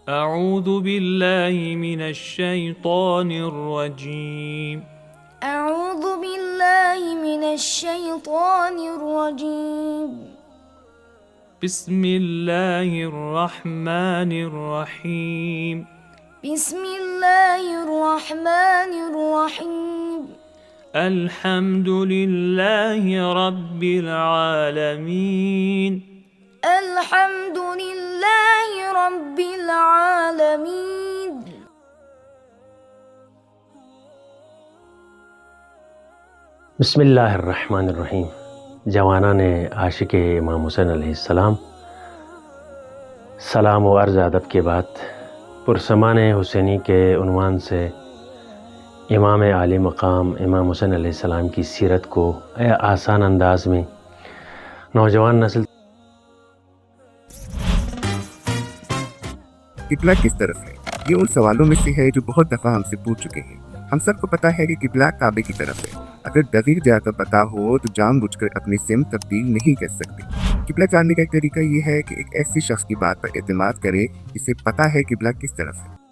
أعوذ بالله من الشيطان الرجيم. أعوذ بالله من الشيطان الرجيم. بسم الله الرحمن الرحيم. بسم الله الرحمن الرحيم. الحمد لله رب العالمين. الحمد لله رب العالمين. बिस्मिल्लाहिर्रहमानिर्रहीम। जवानान आशिक इमाम हुसैन अलैहिस्सलाम, सलाम व अर्ज़ अदब के बाद पुरसमान हुसैनी के उन्वान से इमाम आली मकाम इमाम हुसैन अलैहिस्सलाम की सीरत को आसान अंदाज में नौजवान नस्ल किबला किस तरफ है, ये उन सवालों में से है जो बहुत दफ़ा हमसे पूछ चुके हैं। हम सबको पता है कि किबला काबे की तरफ है। अगर दकीक जाकर पता हो तो जानबूझकर अपनी सिमत तब्दील नहीं कर सकते। किबला जानने का एक तरीका ये है कि एक ऐसे शख्स की बात पर एतमाद करे जिसे पता है किबला किस तरफ है।